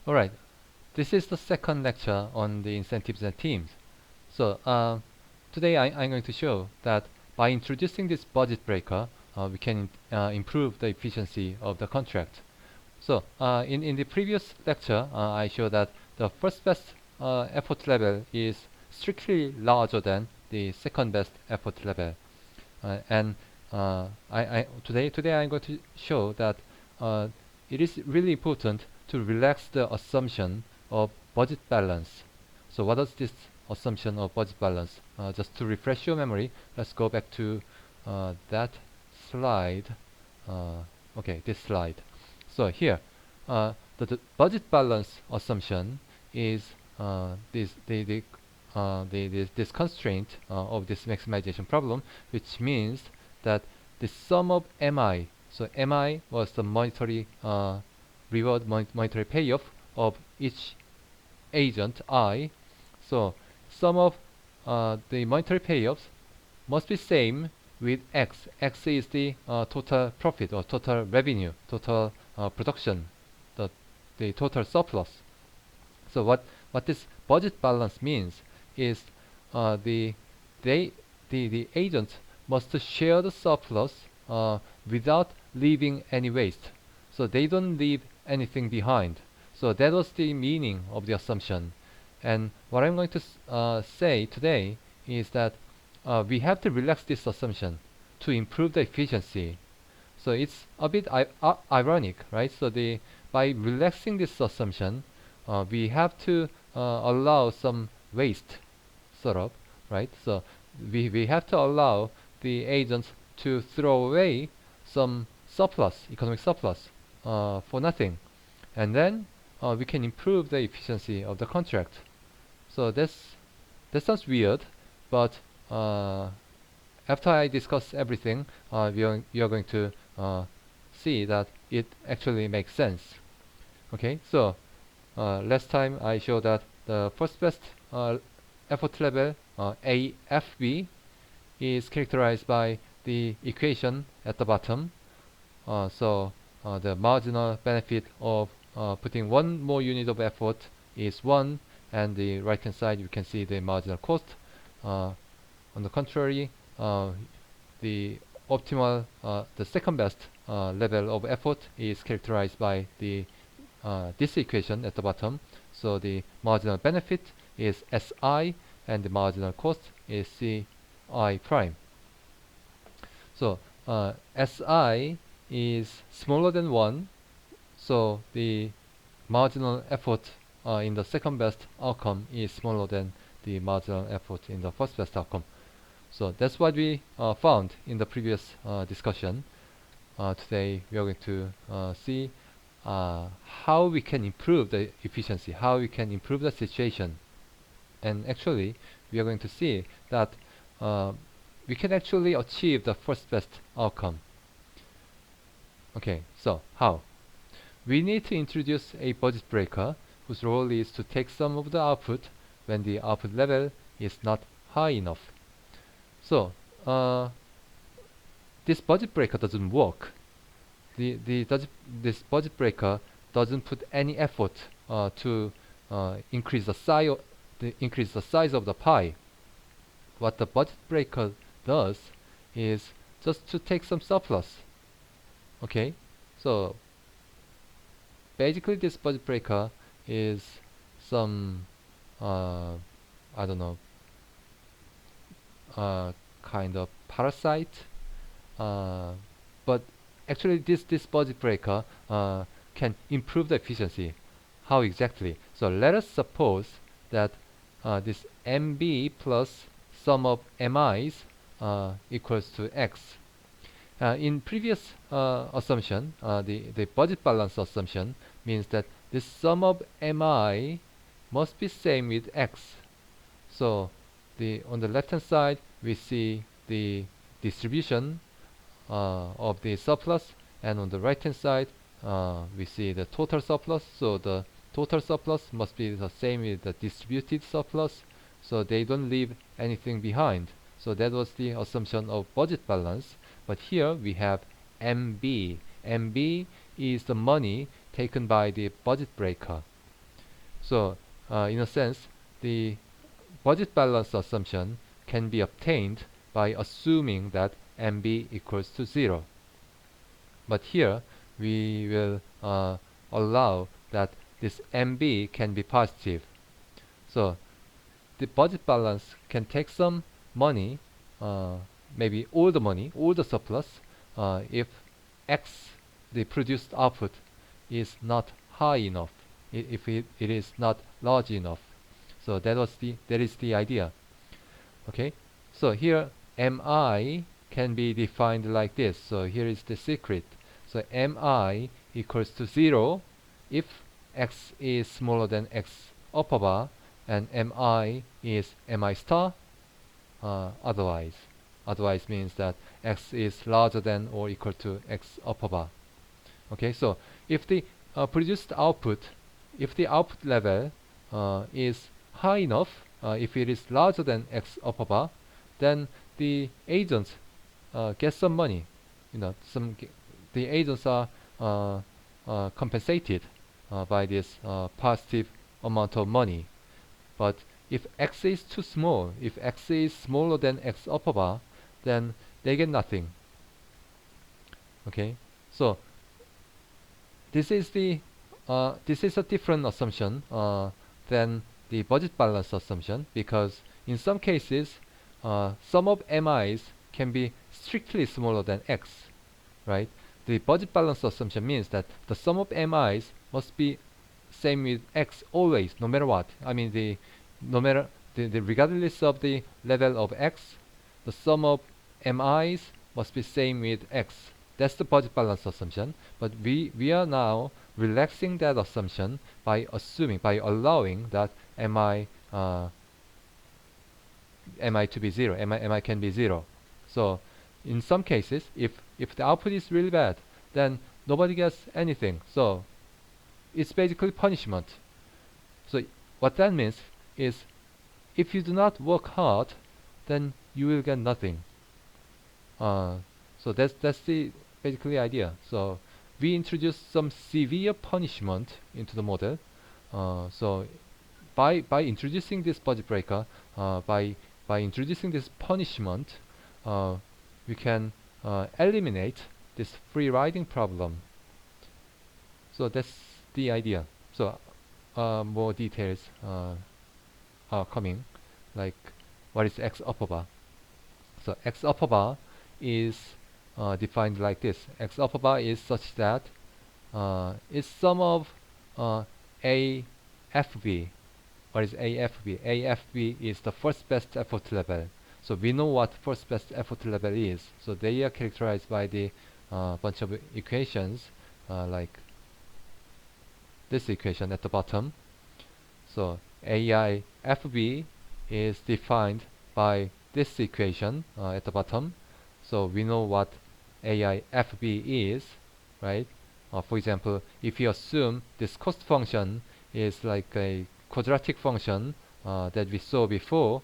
Alright, this is the second lecture on the incentives and teams. So today I'm going to show that by introducing this budget breaker, we can improve the efficiency of the contract. So in the previous lecture, I showed that the first best effort level is strictly larger than the second best effort level. And today I'm going to show that it is really important to relax the assumption of budget balance. So what is this assumption of budget balance? Just to refresh your memory, let's go back to that slide. Okay, this slide. So here, the budget balance assumption is this constraint of this maximization problem, which means that the sum of mi, so mi was the monetary monetary payoff of each agent I. So sum of the monetary payoffs must be same with x. X is the total profit or total revenue, total production, the total surplus. So what this budget balance means is the agent must share the surplus without leaving any waste. So they don't leave anything behind. So that was the meaning of the assumption. And what I'm going to say today is that we have to relax this assumption to improve the efficiency. So it's a bit ironic, right? So by relaxing this assumption, we have to allow some waste, sort of, right? So we have to allow the agents to throw away some surplus, economic surplus, for nothing, and then we can improve the efficiency of the contract. So that sounds weird, but after I discuss everything, we are going to see that it actually makes sense. Okay, so last time I showed that the first best effort level, AFB, is characterized by the equation at the bottom. So the marginal benefit of putting one more unit of effort is 1, and the right hand side you can see the marginal cost. On the contrary, the optimal, the second best level of effort is characterized by this equation at the bottom. So the marginal benefit is SI and the marginal cost is CI prime. So SI is smaller than 1, so the marginal effort in the second best outcome is smaller than the marginal effort in the first best outcome. So that's what we found in the previous discussion. Today we are going to see how we can improve the efficiency, how we can improve the situation. And actually we are going to see that we can actually achieve the first best outcome. Okay, so how? We need to introduce a budget breaker whose role is to take some of the output when the output level is not high enough. So this budget breaker doesn't work. This budget breaker doesn't put any effort to increase the size of the pie. What the budget breaker does is just to take some surplus. Okay, so basically this budget breaker is some I don't know, kind of parasite, but actually this budget breaker can improve the efficiency. How exactly? So let us suppose that this MB plus sum of MIs equals to X. In previous assumption, the budget balance assumption means that this sum of MI must be same with X. So on the left hand side we see the distribution of the surplus, and on the right hand side we see the total surplus. So the total surplus must be the same with the distributed surplus, so they don't leave anything behind. So that was the assumption of budget balance. But here we have MB. MB is the money taken by the budget breaker. So in a sense, the budget balance assumption can be obtained by assuming that MB equals to 0. But here we will allow that this MB can be positive. So the budget balance can take some money, maybe all the money, all the surplus, if X, the produced output, is not high enough, if it is not large enough. So that is the idea. Okay, so here Mi can be defined like this. So here is the secret. So Mi equals to 0 if X is smaller than X upper bar, and Mi is Mi star otherwise. Otherwise means that X is larger than or equal to X upper bar. Okay, so if the produced output, if the output level is high enough, if it is larger than X upper bar, then the agents get some money. The agents are compensated by this positive amount of money. But if X is too small, if X is smaller than X upper bar, then they get nothing. Okay, so this is a different assumption than the budget balance assumption, because in some cases sum of MIs can be strictly smaller than X, right? The budget balance assumption means that the sum of MIs must be same with X always, no matter what. I mean, regardless of the level of X, the sum of MIs must be same with X. That's the budget balance assumption. But we are now relaxing that assumption by allowing that MI to be 0. MI can be 0. So in some cases, if the output is really bad, then nobody gets anything. So it's basically punishment. So what that means is, if you do not work hard, then you will get nothing. So that's the basically idea. So we introduce some severe punishment into the model. So by introducing this budget breaker, by introducing this punishment, we can eliminate this free riding problem. So that's the idea. So more details are coming, like what is X upper bar. So X upper bar is defined like this. X upper bar is such that it's sum of AFB. What is AFB? AFB is the first best effort level. So we know what first best effort level is. So they are characterized by the bunch of equations like this equation at the bottom. So AIFB is defined by this equation at the bottom. So we know what AIFB is, right? For example, if you assume this cost function is like a quadratic function that we saw before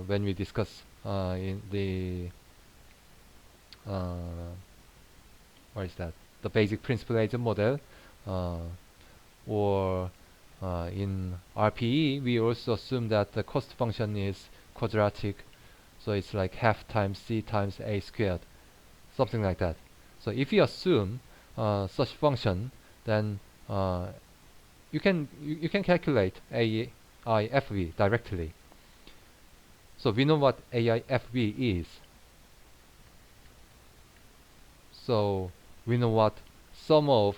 when we discussed in the what is that? The basic principal agent model, or in RPE, we also assume that the cost function is quadratic, so it's like half times c times a squared, something like that. So if you assume such function, then you can calculate AIFB directly. So we know what AIFB is. So we know what sum of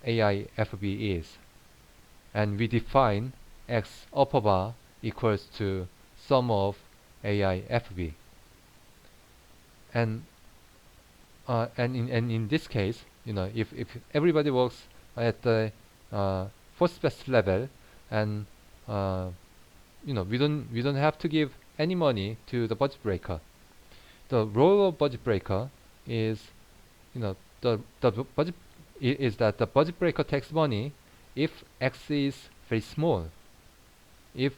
AIFB is, and we define X upper bar equals to sum of AIFB. And in this case, if everybody works at the first best level, and we don't have to give any money to the budget breaker. The role of budget breaker is, the budget is that the budget breaker takes money if X is very small. If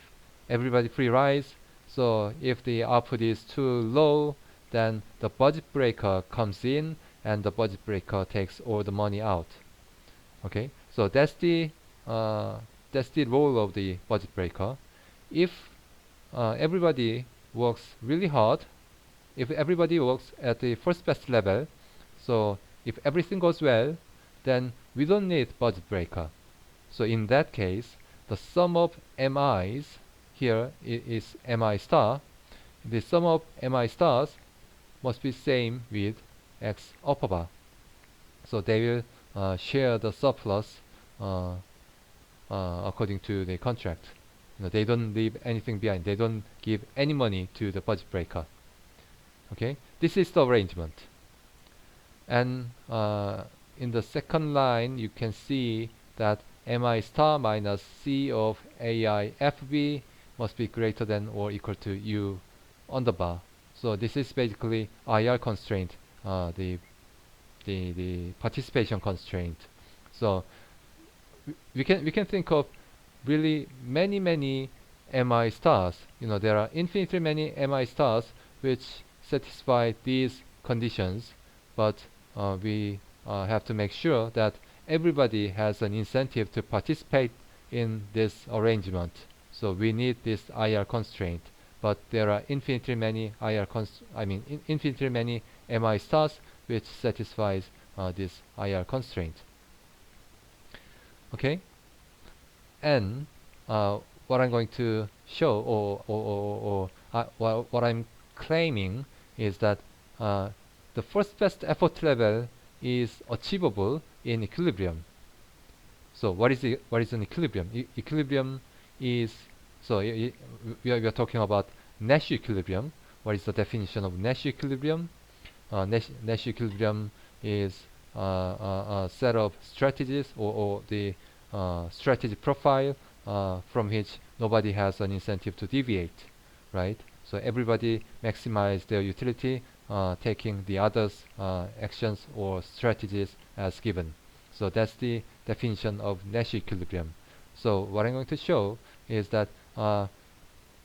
everybody free rides, so if the output is too low, then the budget breaker comes in and the budget breaker takes all the money out. Okay, so that's the that's the role of the budget breaker. If everybody works really hard, if everybody works at the first best level, so if everything goes well, then we don't need budget breaker. So in that case, the sum of mi's here is mi star. The sum of mi stars must be same with x upper bar. So they will share the surplus according to the contract. They don't leave anything behind. They don't give any money to the budget breaker. Okay, this is the arrangement. And in the second line, you can see that mi star minus c of ai fb must be greater than or equal to u on the bar. So this is basically IR constraint, the participation constraint. So we can think of really many mi stars. There are infinitely many mi stars which satisfy these conditions, but we have to make sure that everybody has an incentive to participate in this arrangement. So we need this IR constraint, but there are infinitely many infinitely many mi stars which satisfies this IR constraint. Okay, and what I'm going to show, or what I'm claiming, is that the first best effort level is achievable in equilibrium. So what is an equilibrium? Equilibrium is, so we are talking about Nash equilibrium. What is the definition of Nash equilibrium? Nash equilibrium is a set of strategies, or the strategy profile from which nobody has an incentive to deviate, right? So everybody maximize their utility, taking the others' actions or strategies as given. So that's the definition of Nash equilibrium. So what I'm going to show is that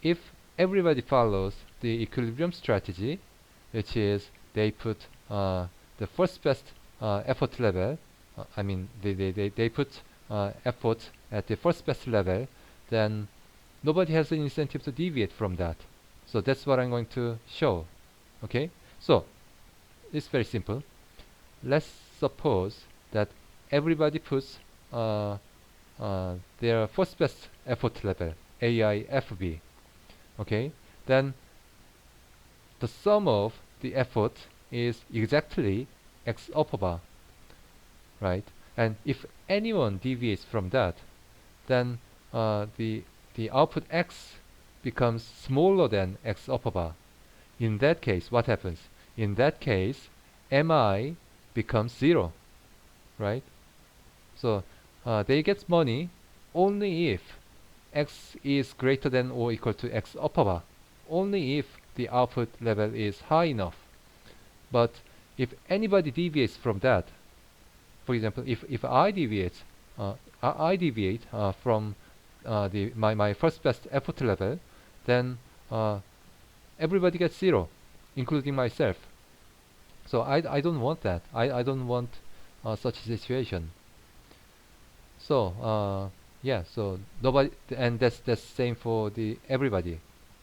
if everybody follows the equilibrium strategy, which is they put the first best effort level, they put effort at the first best level, then nobody has an incentive to deviate from that. So that's what I'm going to show. Okay, so it's very simple. Let's suppose that everybody puts their first best effort level, AIFB. Okay, then the sum of the effort is exactly x upper bar, right? And if anyone deviates from that, then the output x becomes smaller than x upper bar. In that case, what happens? In that case, mi becomes 0, right? So they get money only if x is greater than or equal to x upper bar, only if the output level is high enough. But if anybody deviates from that, for example, if I deviate from my first best effort level, then everybody gets 0, including myself. So I don't want that. I don't want such a situation. So yeah, so nobody, and that's same for the everybody,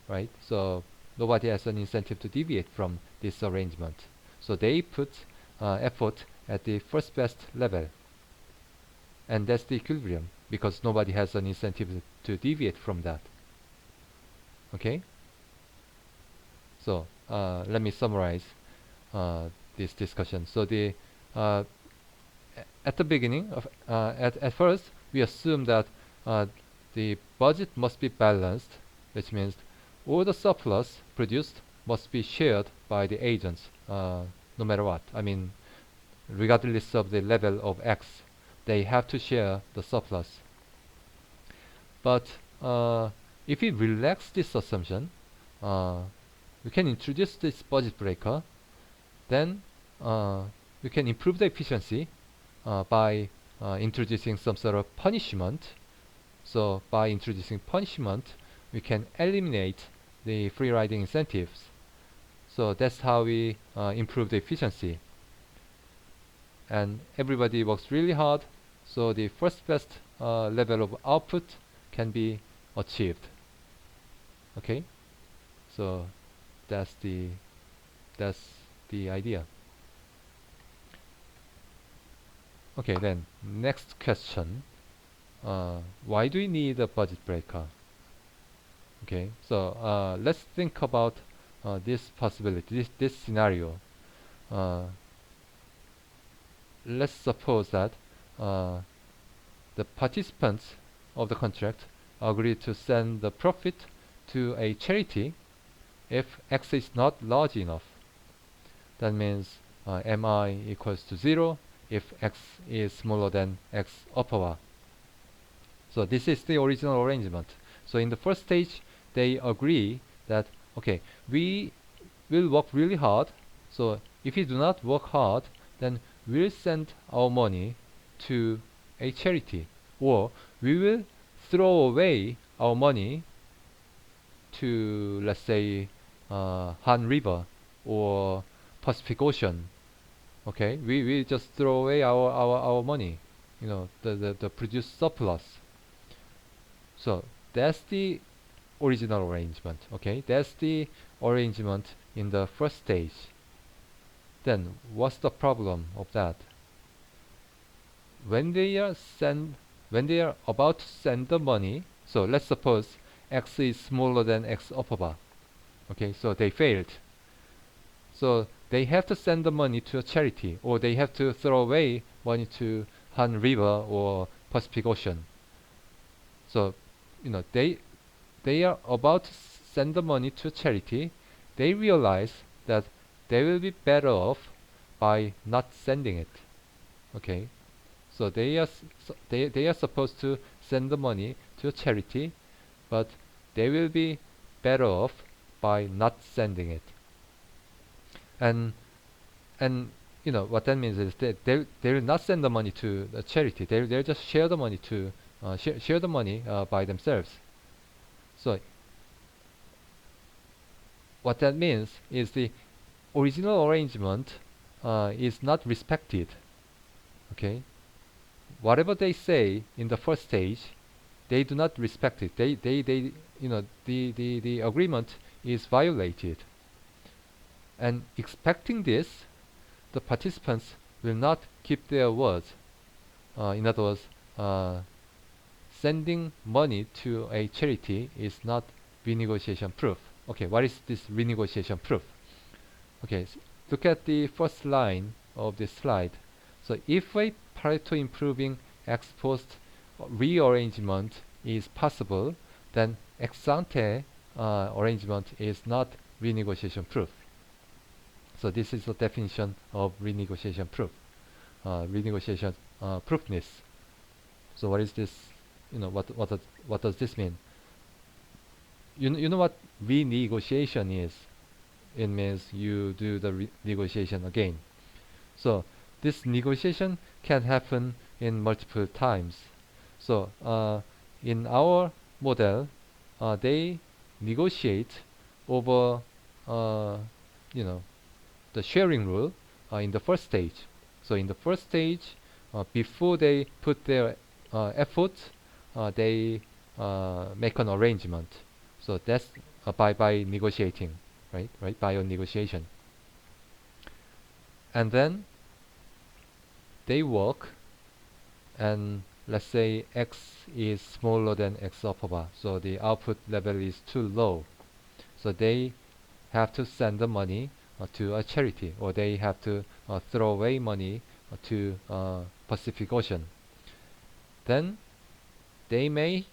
right? So nobody has an incentive to deviate from this arrangement. So they put effort at the first best level, and that's the equilibrium, because nobody has an incentive to deviate from that. Okay, so let me summarize this discussion. So the at the beginning of at first we assume that the budget must be balanced, which means all the surplus produced must be shared by the agents, no matter what. Regardless of the level of X, they have to share the surplus. But if we relax this assumption, we can introduce this budget breaker. Then we can improve the efficiency by introducing some sort of punishment. So by introducing punishment, we can eliminate the free riding incentives. So that's how we improve the efficiency. And everybody works really hard, so the first best level of output can be achieved. Okay, so that's the that's the idea. Okay, then next question. Why do we need a budget breaker? Okay, so let's think about this possibility, this scenario. Uh, let's suppose that uh, the participants of the contract agree to send the profit to a charity if X is not large enough. That means Mi equals to 0 if X is smaller than X upper bar. So this is the original arrangement. So in the first stage, they agree that, okay, we will work really hard. So if you do not work hard, then we'll send our money to a charity, or we will throw away our money to, let's say, Han River or Pacific Ocean. Okay, we just throw away our money, the produced surplus. So that's the original arrangement. Okay, that's the arrangement in the first stage. Then what's the problem of that? When they are about to send the money, so let's suppose X is smaller than X upper bar. Okay, so they failed. So they have to send the money to a charity, or they have to throw away money to Han River or Pacific Ocean. So, they are about to send the money to a charity. They realize that they will be better off by not sending it. Okay, so they are supposed to send the money to a charity, but they will be better off by not sending it. And what that means is that they will not send the money to a charity. They'll just share the money to share the money by themselves. So what that means is the original arrangement is not respected. Okay, whatever they say in the first stage, they do not respect it. The agreement is violated. And expecting this, the participants will not keep their words. In other words, sending money to a charity is not renegotiation proof. Okay, what is this renegotiation proof? Okay, look at the first line of this slide. So if a Pareto improving ex post rearrangement is possible, then ex ante arrangement is not renegotiation proof. So this is the definition of renegotiation proof, renegotiation proofness. So what is this? What does this mean? You know what renegotiation is? It means you do the negotiation again. So this negotiation can happen in multiple times. So in our model, they negotiate over the sharing rule in the first stage. So in the first stage, before they put their effort, they make an arrangement. So that's by negotiating, right? By a negotiation, and then they work, and let's say X is smaller than X upper bar, so the output level is too low. So they have to send the money to a charity, or they have to throw away money to Pacific Ocean. Then they may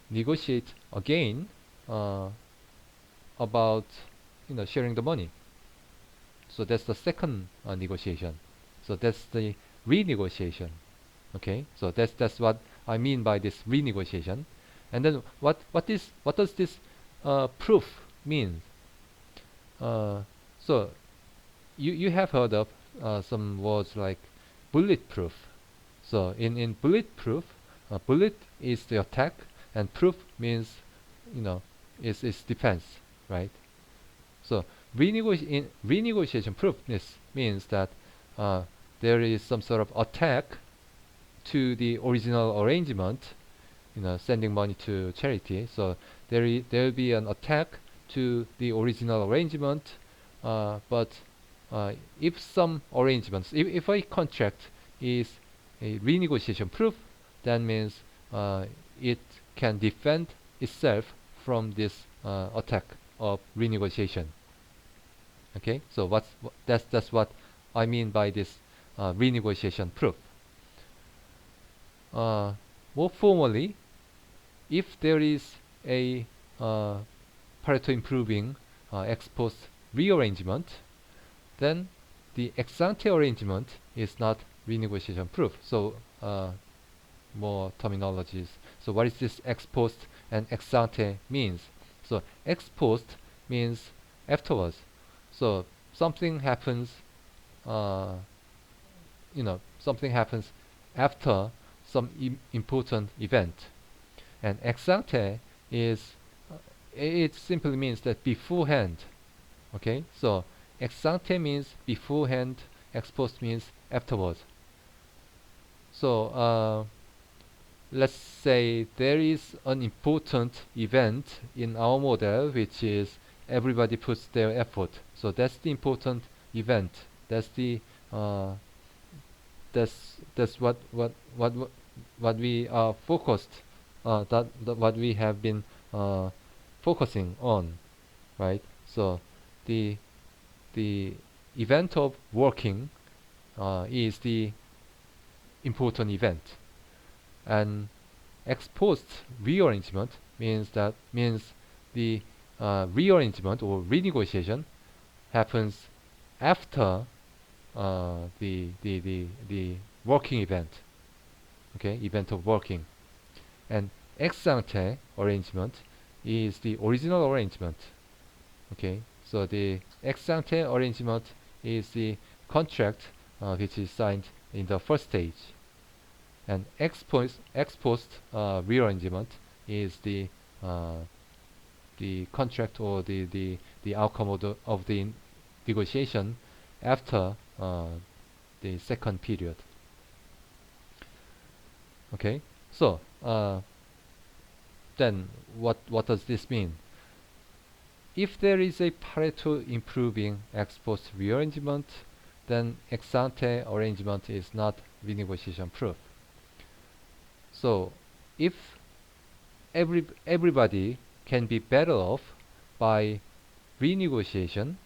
negotiate again about sharing the money. So that's the second negotiation. So that's the renegotiation. Okay, so that's what I mean by this renegotiation. And then what does this proof mean? So you have heard of some words like bulletproof. So in bulletproof, bullet is the attack, and proof means is defense, right? So renegotiation proofness means that there is some sort of attack to the original arrangement, sending money to charity. So there will be an attack to the original arrangement, but if some arrangements, if a contract is a renegotiation proof, that means it can defend itself from this attack of renegotiation. Okay, so that's what I mean by this renegotiation proof. More formally, if there is a Pareto improving ex post rearrangement, then the ex ante arrangement is not renegotiation proof. So more terminologies. So what is this ex post and ex ante means? So ex post means afterwards. So something happens, something happens after some important event. And ex ante is, it simply means that beforehand. Okay, so ex ante means beforehand, ex post means afterwards. So let's say there is an important event in our model, which is everybody puts their effort. So that's the important event. That's the that's what we are focused, that what we have been focusing on, right? So the event of working is the important event, and ex post rearrangement means the rearrangement or renegotiation happens after the working event. Okay, event of working. And ex ante arrangement is the original arrangement. Okay, so the ex ante arrangement is the contract which is signed in the first stage, and ex post rearrangement is the contract or the outcome of the negotiation after the second period. Okay, so then what does this mean? If there is a Pareto improving ex post rearrangement, then ex ante arrangement is not renegotiation proof. So if everybody can be better off by renegotiation,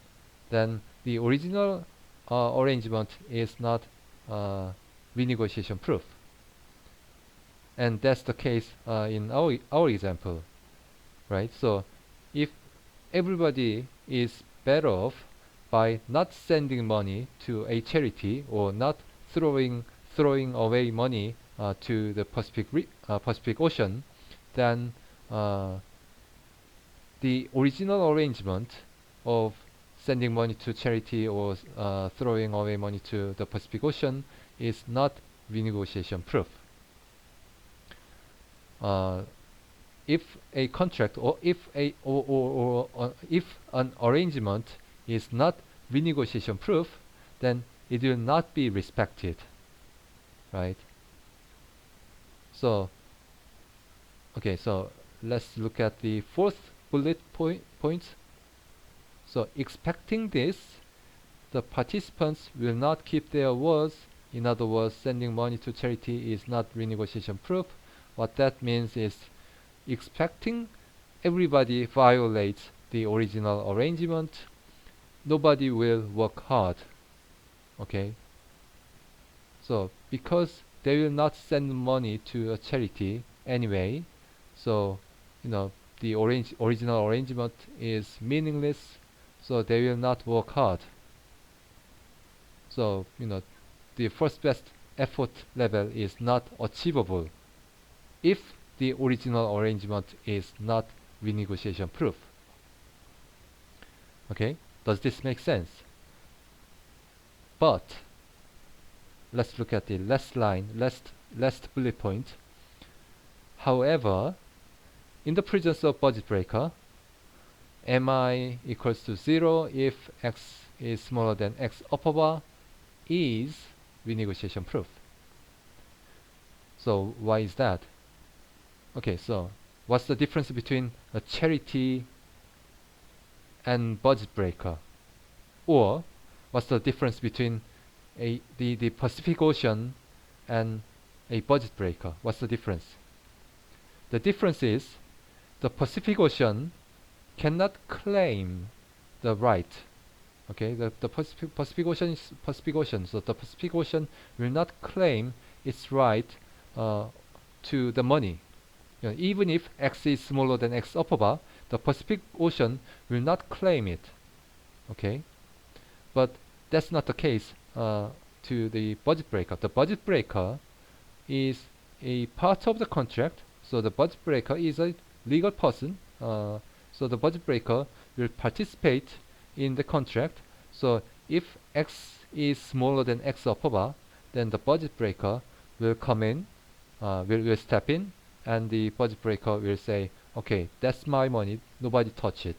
then the original arrangement is not renegotiation proof. And that's the case in our example, right? So if everybody is better off by not sending money to a charity or not throwing away money to the Pacific Ocean, then the original arrangement of sending money to charity or throwing away money to the Pacific Ocean is not renegotiation proof. If a contract or if an arrangement is not renegotiation proof, then it will not be respected, right? So okay, so let's look at the fourth bullet point. So expecting this, the participants will not keep their words. In other words, sending money to charity is not renegotiation proof. What that means is expecting everybody violates the original arrangement, nobody will work hard. Okay, so because they will not send money to a charity anyway, so the original arrangement is meaningless, so they will not work hard. So the first best effort level is not achievable if the original arrangement is not renegotiation proof. Okay, does this make sense? But let's look at the last bullet point. However, in the presence of budget breaker, mi equals to 0 if x is smaller than x upper bar is renegotiation proof. So why is that? Okay, so what's the difference between a charity and budget breaker? Or what's the difference between the Pacific Ocean and a budget breaker? What's the difference? The difference is the Pacific Ocean cannot claim the right. Okay, the Pacific Ocean is Pacific Ocean, so the Pacific Ocean will not claim its right uh, to the money. Even if x is smaller than x upper bar, the Pacific Ocean will not claim it. Okay, but that's not the case to the budget breaker. The budget breaker is a part of the contract, so the budget breaker is a legal person. So the budget breaker will participate in the contract. So if x is smaller than x upper bar, then the budget breaker will come in, will step in, and the budget breaker will say, okay, that's my money, nobody touch it.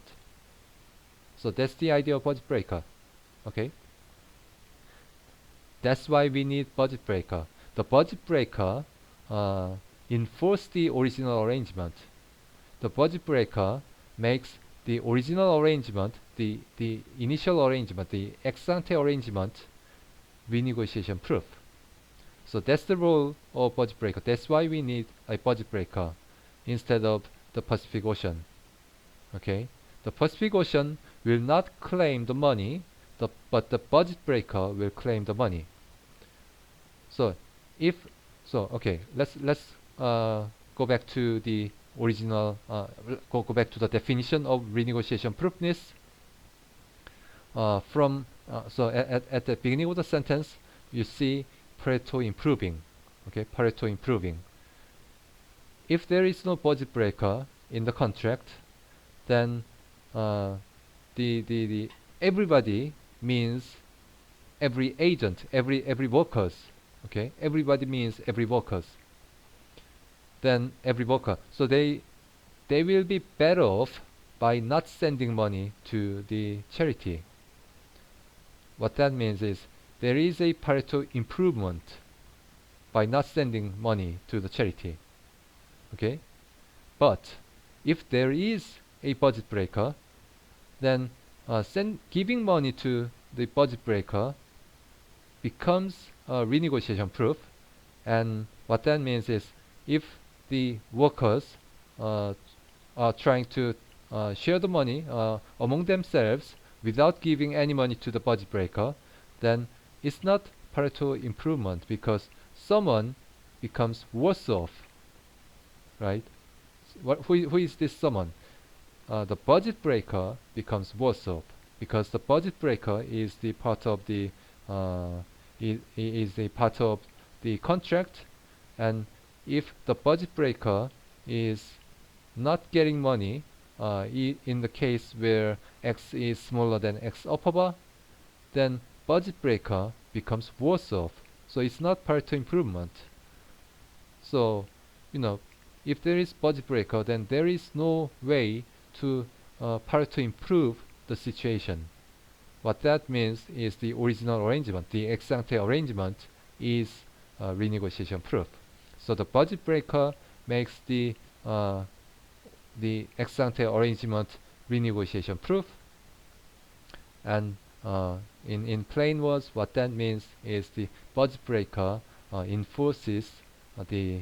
So that's the idea of budget breaker. Okay, that's why we need budget breaker. The budget breaker enforce the original arrangement. The budget breaker makes the original arrangement, the initial arrangement, the ex ante arrangement, renegotiation proof. So that's the role of budget breaker. That's why we need a budget breaker instead of the Pacific Ocean. Okay, the Pacific Ocean will not claim the money, but the budget breaker will claim the money. So okay, let's go back to the original, go back to the definition of renegotiation proofness. At the beginning of the sentence, you see Pareto improving. Okay, Pareto improving. If there is no budget breaker in the contract, then the everybody means every agent, every workers. Okay, everybody means every workers. Then every worker. So they will be better off by not sending money to the charity. What that means is there is a Pareto improvement by not sending money to the charity. Okay, but if there is a budget breaker, then giving money to the budget breaker becomes renegotiation proof. And what that means is if the workers are trying to share the money among themselves without giving any money to the budget breaker, then it's not Pareto improvement because someone becomes worse off, right? Who is this someone? The budget breaker becomes worse off because the budget breaker is the part of the is a part of the contract, and if the budget breaker is not getting money in the case where x is smaller than x upper bar, then budget breaker becomes worse off. So it's not Pareto improvement. So if there is budget breaker, then there is no way to Pareto improve the situation. What that means is the original arrangement, the ex ante arrangement, is renegotiation proof. So the budget breaker makes the ex ante arrangement renegotiation proof, and in plain words, what that means is the budget breaker enforces the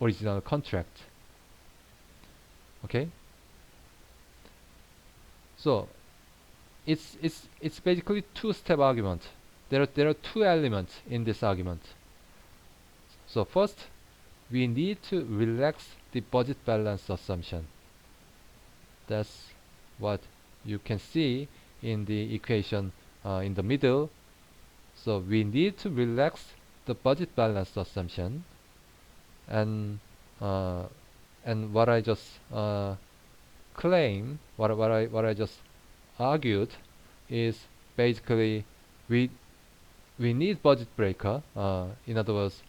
original contract. Okay. So it's basically two-step argument. There are two elements in this argument. So first, we need to relax the budget balance assumption. That's what you can see in the equation in the middle. So we need to relax the budget balance assumption, and what I just what I just argued is basically we need budget breaker. In other words,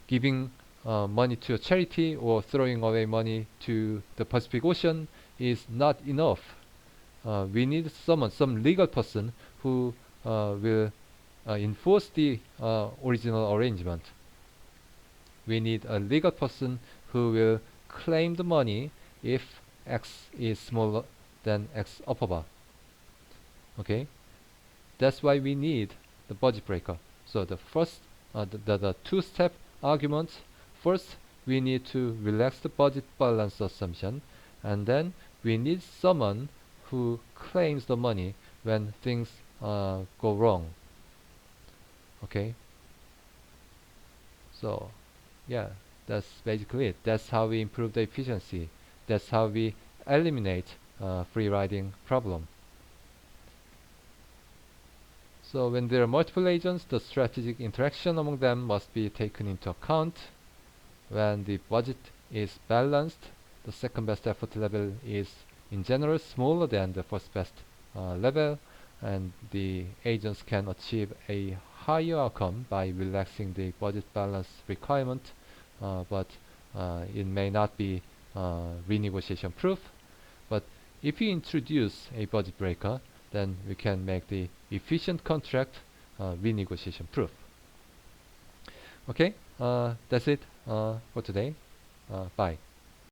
giving money to a charity or throwing away money to the Pacific Ocean is not enough. We need some legal person who will enforce the original arrangement. we need a legal person who will claim the money if x is smaller than x upper bar. Okay, that's why we need the budget breaker. So the first, the two-step argument. First, we need to relax the budget balance assumption, and then we need someone who claims the money when things go wrong. Okay, so yeah, that's basically it. That's how we improve the efficiency. That's how we eliminate free riding problem. So when there are multiple agents, the strategic interaction among them must be taken into account. When the budget is balanced, the second best effort level is in general smaller than the first best level, and the agents can achieve a higher outcome by relaxing the budget balance requirement, but it may not be renegotiation proof. But if you introduce a budget breaker, then we can make the efficient contract renegotiation proof. Okay, that's it for today. Bye.